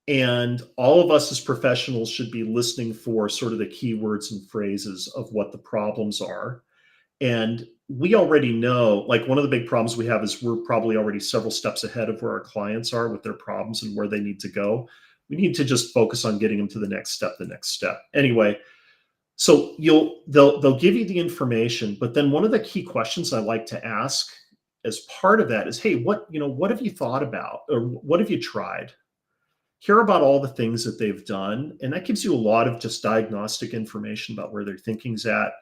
And all of us as professionals should be listening for sort of the keywords and phrases of what the problems are. And we already know, like, one of the big problems we have is we're probably already several steps ahead of where our clients are with their problems and where they need to go. We need to just focus on getting them to the next step. Anyway, so they'll give you the information, but then one of the key questions I like to ask as part of that is, hey, what have you thought about, or what have you tried? Hear about all the things that they've done, and that gives you a lot of just diagnostic information about where their thinking's at,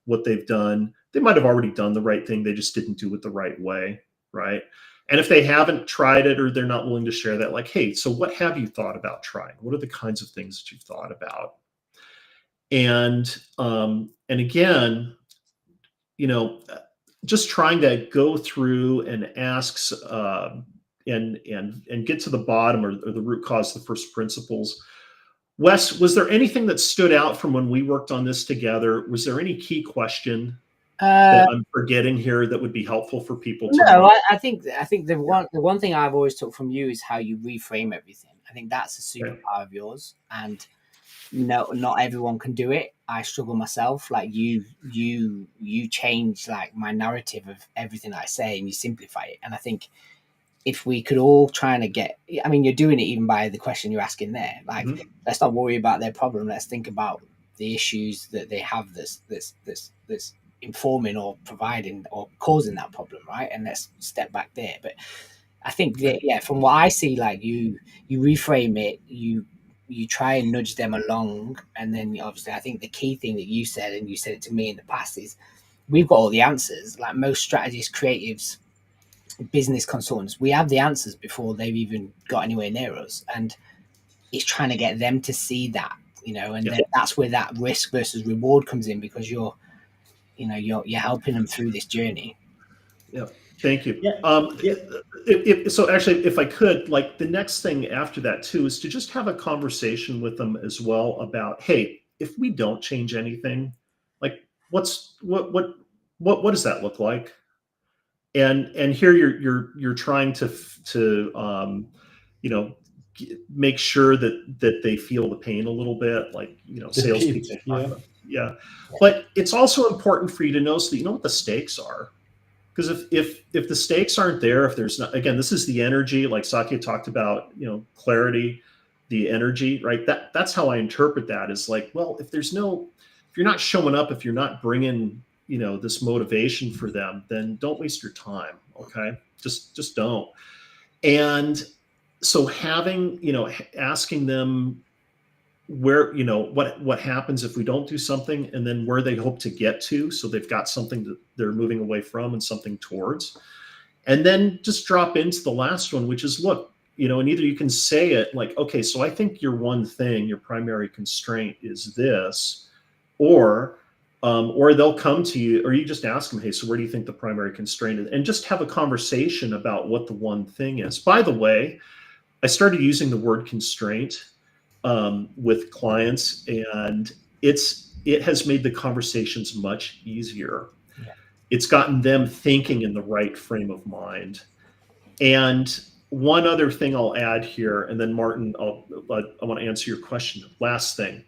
what they've done. They might have already done the right thing, they just didn't do it the right way, right? And if they haven't tried it or they're not willing to share that, like, hey, so what have you thought about trying? What are the kinds of things that you've thought about? And again, just trying to go through and ask and get to the bottom or the root cause, the first principles. Wes, was there anything that stood out from when we worked on this together? Was there any key question that I'm forgetting here that would be helpful for people to know? I think the one thing I've always took from you is how you reframe everything. I think that's a superpower of yours, and no, not everyone can do it. I struggle myself. Like you change like my narrative of everything I say, and you simplify it. And I think if we could all try and I mean, you're doing it even by the question you're asking there. Like, let's not worry about their problem. Let's think about the issues that they have. This informing or providing or causing that problem, right? And let's step back there. But I think that, from what I see, like you reframe it, you try and nudge them along, and then obviously I think the key thing that you said, and you said it to me in the past, is we've got all the answers. Like most strategists, creatives, business consultants, we have the answers before they've even got anywhere near us, and it's trying to get them to see that, and then that's where that risk versus reward comes in, because you're helping them through this journey. Yeah, thank you. So actually, if I could, like, the next thing after that too is to just have a conversation with them as well about, hey, if we don't change anything, like what does that look like? And here you're trying to make sure that they feel the pain a little bit, like salespeople. But it's also important for you to know, so that you know what the stakes are. Because if the stakes aren't there, if there's not, again, this is the energy, like Satya talked about, clarity, the energy, right? That's how I interpret that, is like, well, if you're not showing up, if you're not bringing, this motivation for them, then don't waste your time. Okay. Just don't. And so having, asking them where, what happens if we don't do something, and then where they hope to get to. So they've got something that they're moving away from and something towards, and then just drop into the last one, which is, look, and either you can say it like, okay, so I think your primary constraint is this, or they'll come to you, or you just ask them, hey, so where do you think the primary constraint is? And just have a conversation about what the one thing is. By the way, I started using the word constraint with clients, and it has made the conversations much easier. Yeah. It's gotten them thinking in the right frame of mind. And one other thing I'll add here, and then Martin, I want to answer your question. Last thing.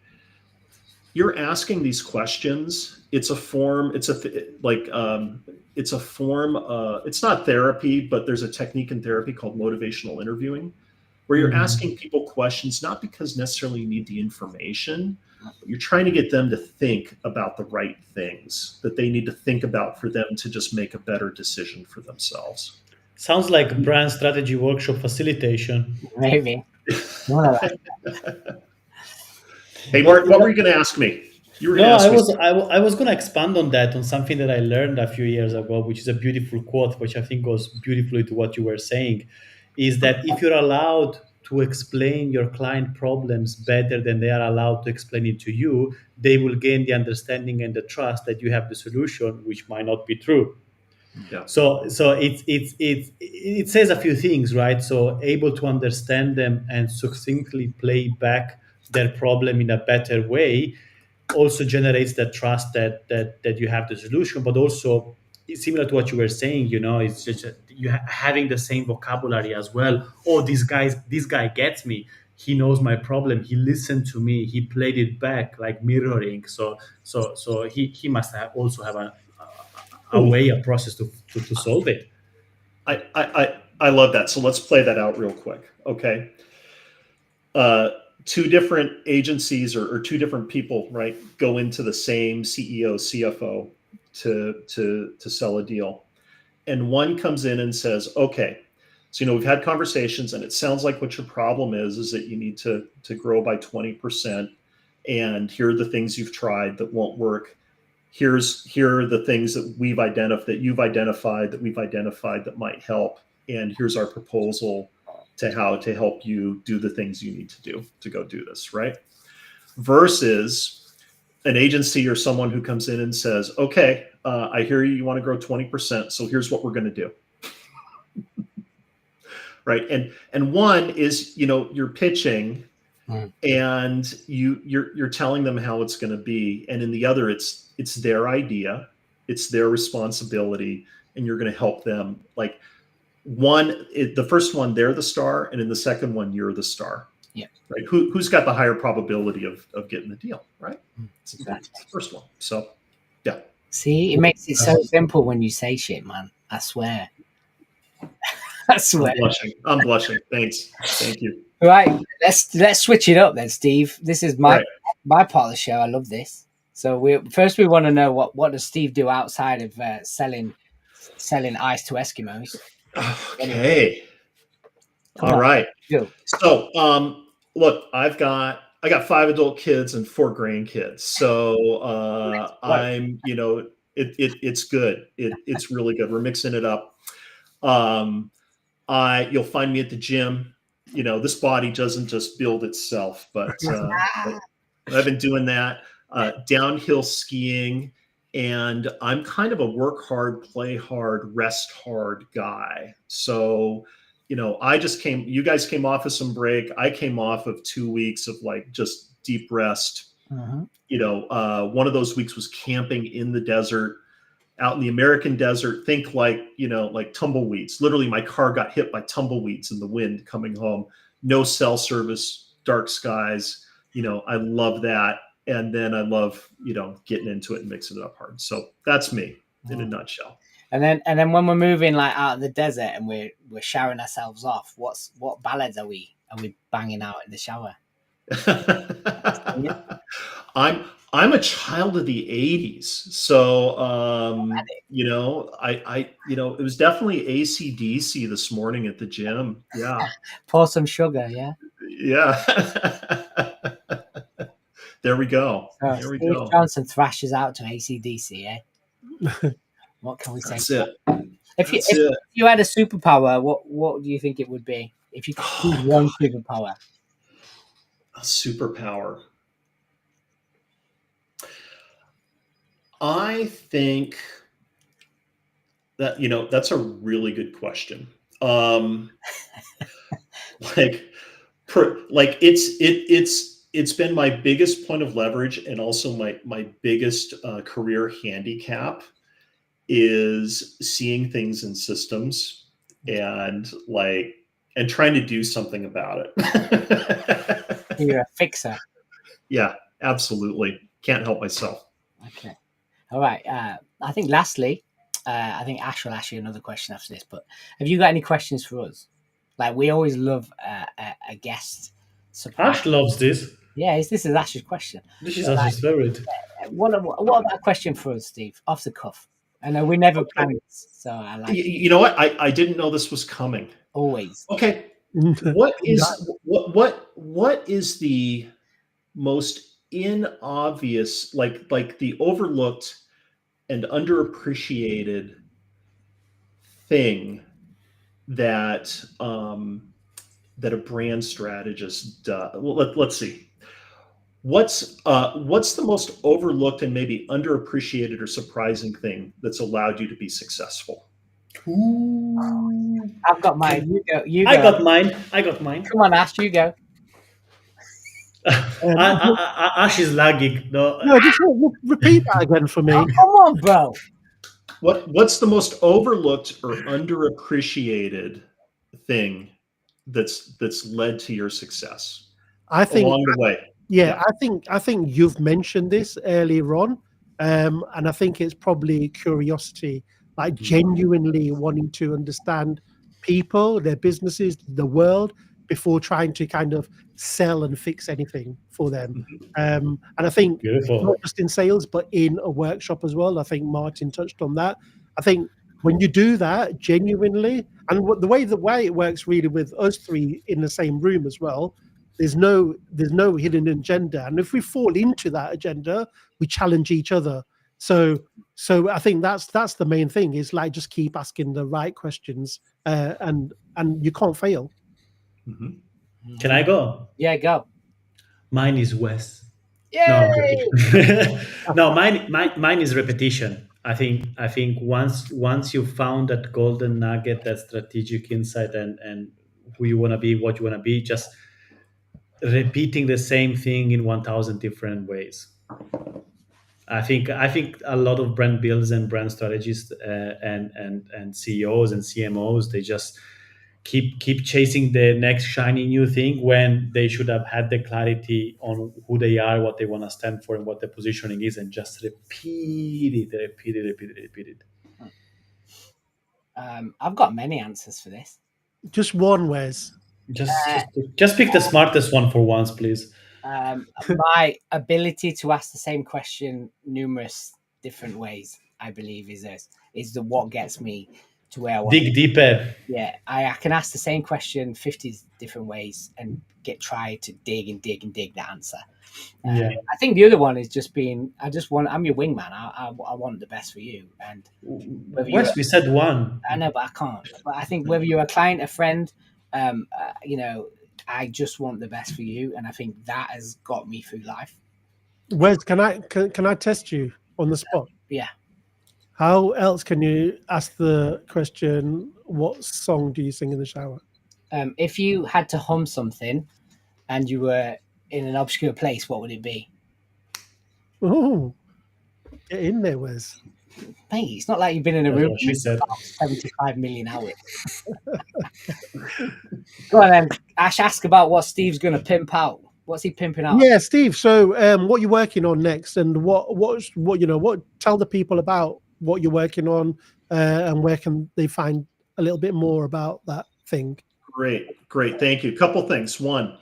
You're asking these questions. It's a form. It's a form. It's not therapy, but there's a technique in therapy called motivational interviewing, where you're asking people questions, not because necessarily you need the information, but you're trying to get them to think about the right things that they need to think about for them to just make a better decision for themselves. Sounds like brand strategy workshop facilitation. Maybe. Hey, Mark, what were you going to ask me? I was going to expand on that, on something that I learned a few years ago, which is a beautiful quote, which I think goes beautifully to what you were saying, is that if you're allowed to explain your client problems better than they are allowed to explain it to you, they will gain the understanding and the trust that you have the solution, which might not be true. Yeah. So it says a few things, right? So able to understand them and succinctly play back their problem in a better way also generates that trust that you have the solution, but also similar to what you were saying, it's just you having the same vocabulary as well. Oh, this guy gets me. He knows my problem. He listened to me. He played it back, like mirroring. So he must also have a process to solve it. I love that. So let's play that out real quick. Okay. Two different agencies or two different people, right, go into the same CEO, CFO to sell a deal. And one comes in and says, okay, so, we've had conversations, and it sounds like what your problem is that you need to grow by 20%. And here are the things you've tried that won't work. Here are the things that you've identified that might help. And here's our proposal to how to help you do the things you need to do to go do this, right? Versus an agency or someone who comes in and says, okay, I hear you want to grow 20%, so here's what we're going to do. Right. And one is, you're pitching and you're telling them how it's going to be. And in the other, it's their idea, it's their responsibility, and you're going to help them. Like the first one, they're the star, and in the second one, you're the star. Yeah. Right. Who's got the higher probability of getting the deal? Right. Exactly. It's the first one. So, yeah. See, it makes it so simple when you say shit, man. I swear. I swear. I'm blushing. Thanks. Thank you. Right. Let's switch it up then, Steve. This is my part of the show. I love this. So we want to know what does Steve do outside of selling ice to Eskimos? Okay. All right. Go. So, look, I got 5 adult kids and 4 grandkids. So I'm, it's good. It's really good. We're mixing it up. You'll find me at the gym. This body doesn't just build itself, but I've been doing that. Downhill skiing, and I'm kind of a work hard, play hard, rest hard guy. So, you guys came off of some break. I came off of 2 weeks of like just deep rest. One of those weeks was camping in the desert, out in the American desert. Think like tumbleweeds. Literally, my car got hit by tumbleweeds in the wind coming home. No cell service, dark skies. I love that. And then I love, getting into it and mixing it up hard. So that's me in a nutshell. And then when we're moving like out of the desert and we're showering ourselves off, what ballads are we banging out in the shower? I'm a child of the 80s. So it was definitely AC/DC this morning at the gym. Yeah. Pour some sugar, yeah. Yeah. There we go. There we go. Johnson thrashes out to AC/DC, eh? What can we say? That's it. If you had a superpower, what do you think it would be? If you could choose one superpower. A superpower. I think that that's a really good question. It's been my biggest point of leverage, and also my biggest career handicap is seeing things in systems and trying to do something about it. You're a fixer. Yeah, absolutely. Can't help myself. Okay. All right. I think lastly, I think Ash will ask you another question after this, but have you got any questions for us? Like, we always love a guest. Ash loves this. Yeah, this is Ash's question. This is Ash's favorite. What about a question for us, Steve? Off the cuff. I know we never planned this, so I like it. You know what? I didn't know this was coming. Always. Okay. What is the most inobvious, like the overlooked and underappreciated thing that that a brand strategist does? Well, let's see. What's the most overlooked and maybe underappreciated or surprising thing that's allowed you to be successful? Ooh. I've got mine. You go. I got mine. Come on, Ash, you go. Ash is lagging. No, just repeat that again for me. Oh, come on, bro. What's the most overlooked or underappreciated thing that's led to your success? I think along the way. Yeah, I think you've mentioned this earlier on, and I think it's probably curiosity, like genuinely wanting to understand people, their businesses, the world, before trying to kind of sell and fix anything for them. And I think not just in sales, but in a workshop as well. I think Martin touched on that. I think when you do that genuinely, and the way it works really with us three in the same room as well, there's no hidden agenda. And if we fall into that agenda, we challenge each other. So I think that's the main thing, is like just keep asking the right questions, and you can't fail. Can I go? Yeah, go. Mine is Wes. No, I'm Yay! joking. No, mine is repetition. I think once you found that golden nugget, that strategic insight, and who you want to be, what you want to be, just repeating the same thing in 1,000 different ways. I think a lot of brand builders and brand strategists and CEOs and CMOs, they just keep chasing the next shiny new thing when they should have had the clarity on who they are, what they want to stand for, and what the positioning is, and just repeat it. I've got many answers for this. Just one, Wes. Just pick the smartest one for once, please. My ability to ask the same question numerous different ways, I believe, is the what gets me to where I want. Dig deeper. Yeah, I can ask the same question 50 different ways and try to dig the answer. Yeah. I think the other one is just being. I'm your wingman. I want the best for you. And Wes, we said one. I know, but I can't. But I think whether you're a client, a friend, I just want the best for you, and I think that has got me through life. Wes, can I test you on the spot? Yeah. How else can you ask the question, what song do you sing in the shower? If you had to hum something and you were in an obscure place, what would it be? Oh, get in there, Wes. Mate, it's not like you've been in a That's room what she said. for 75 million hours. Go on then, Ash, ask about what Steve's going to pimp out. What's he pimping out? Yeah, Steve. So, what you're working on next, and what tell the people about what you're working on, and where can they find a little bit more about that thing? Great. Thank you. A couple things. One,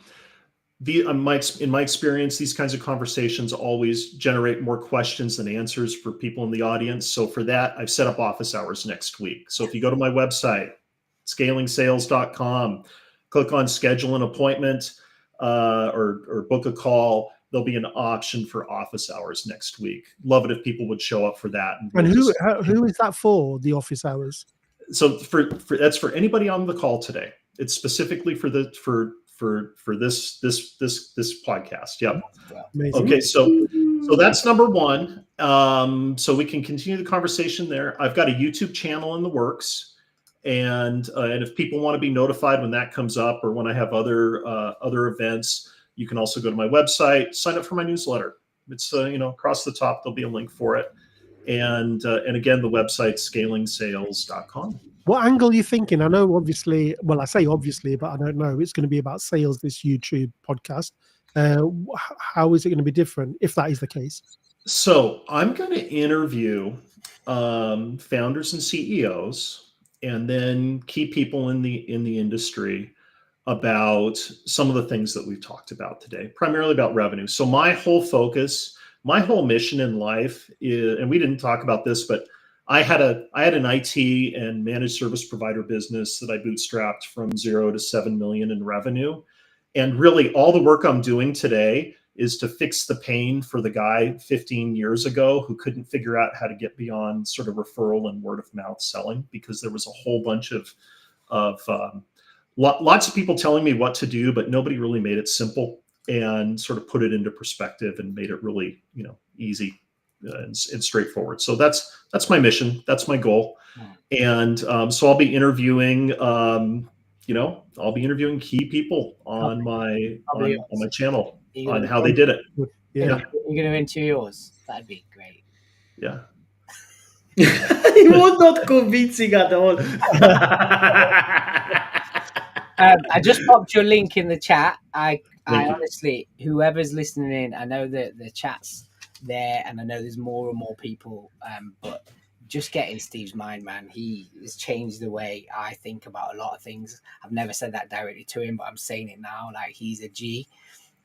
in my experience, these kinds of conversations always generate more questions than answers for people in the audience. So for that, I've set up office hours next week. So if you go to my website, scalingsales.com, click on schedule an appointment or book a call, there'll be an option for office hours next week. Love it if people would show up for that. And who is that for, the office hours? So for that's for anybody on the call today. It's specifically for this podcast. Yep. Amazing. Okay, so that's number one. So we can continue the conversation there. I've got a YouTube channel in the works, and if people want to be notified when that comes up or when I have other events, you can also go to my website, sign up for my newsletter. It's across the top there'll be a link for it, and again the website scalingsales.com. What angle are you thinking? I know, obviously, well, I say obviously, but I don't know. It's going to be about sales, this YouTube podcast. How is it going to be different if that is the case? So I'm going to interview founders and CEOs, and then key people in the industry about some of the things that we've talked about today, primarily about revenue. So my whole focus, my whole mission in life is, and we didn't talk about this, but I had an IT and managed service provider business that I bootstrapped from 0 to 7 million in revenue. And really all the work I'm doing today is to fix the pain for the guy 15 years ago who couldn't figure out how to get beyond sort of referral and word of mouth selling, because there was a whole bunch of lots of people telling me what to do, but nobody really made it simple and sort of put it into perspective and made it really, easy and straightforward. So that's my mission. That's my goal. And so I'll be interviewing, I'll be interviewing key people on my channel on how they did it. Yeah. You're going to interview yours. That'd be great. Yeah. He was not convincing at all. I just popped your link in the chat. I honestly, whoever's listening in, I know that the chat's there, and I know there's more and more people. But just get in Steve's mind, man. He has changed the way I think about a lot of things. I've never said that directly to him, but I'm saying it now. Like, he's a G.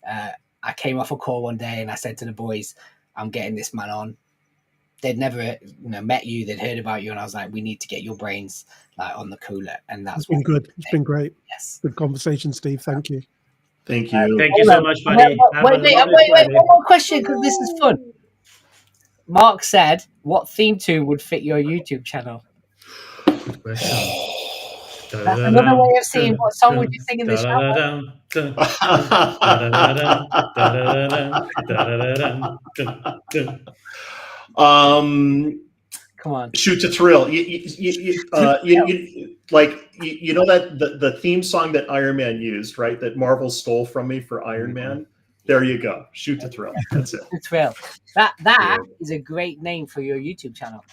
I came off a call one day and I said to the boys, "I'm getting this man on." They'd never, met you. They'd heard about you, and I was like, "We need to get your brains on the cooler." And that's been good. It's been great. Yes. Good conversation, Steve. Thank you. Thank you. Thank you so much, buddy. Wait, one more question, because this is fun. Mark said, "What theme tune would fit your YouTube channel?" Good question. That's another way of seeing what song would you sing in the shower. Dun, da-da-da-dun, da-da-da-dun, da-da-da-dun. Come on. Shoot to thrill. You know that the theme song that Iron Man used, right? That Marvel stole from me for Iron Man. There you go. Shoot to thrill. That's it. The thrill. That Yeah. is a great name for your YouTube channel.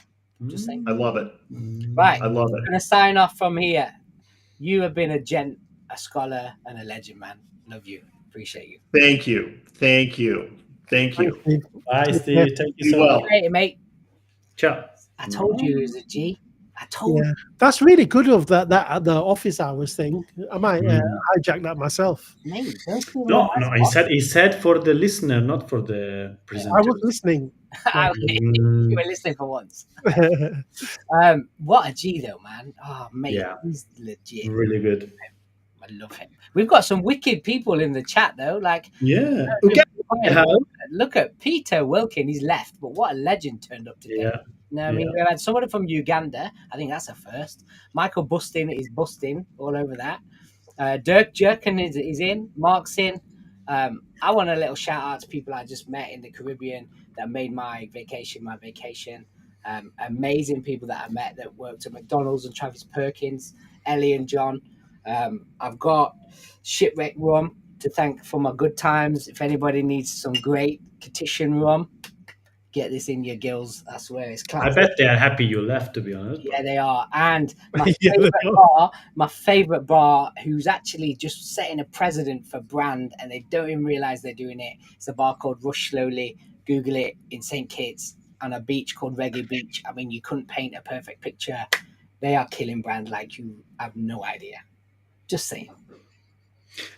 Just saying. I love it. Right. I love I'm it. gonna sign off from here. You have been a gent, a scholar, and a legend, man. Love you. Appreciate you. Thank you. Thank you. Thank you. Bye, Steve. Thank you Be so well. much. Hey, mate. Ciao. I told you it was a G. I told Yeah, that's really good of that the office hours thing. I might hijack that myself. you, mate. Don't you No, realize he said for the listener, not for the presenter. I was listening. you were listening for once. What a G though, man. Oh, mate, Yeah. he's legit. Really good. I love him. We've got some wicked people in the chat though. Like, Yeah. look at Peter Wilkin. He's left, but what a legend turned up today. Yeah. You know what I mean? Yeah. We've had somebody from Uganda. I think that's a first. Michael Bustin is busting all over that. Dirk Jerkin is in. Mark's in. I want a little shout out to people I just met in the Caribbean that made my vacation my vacation. Amazing people that I met that worked at McDonald's and Travis Perkins, Ellie and John. I've got Shipwreck Rum to thank for my good times. If anybody needs some great Catition rum, get this in your gills. I swear it's classic. I bet they are happy you left, to be honest. Yeah, they are. And my Yeah, they favorite bar, who's actually just setting a precedent for brand, and they don't even realize they're doing it. It's a bar called Rush Slowly. Google it, in St. Kitts, on a beach called Reggae Beach. I mean, you couldn't paint a perfect picture. They are killing brand like you have no idea. Just saying.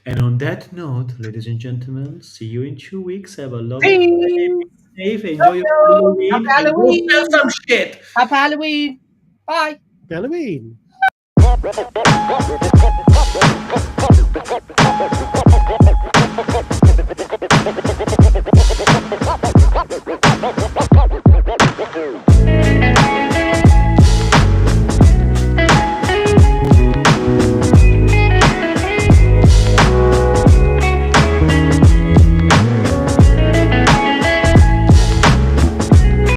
And on that note, ladies and gentlemen, see you in 2 weeks. Have a lovely day. Be safe. Enjoy your Halloween. Happy and go Halloween. sell some shit. Happy Halloween. Bye. Halloween. Thank you.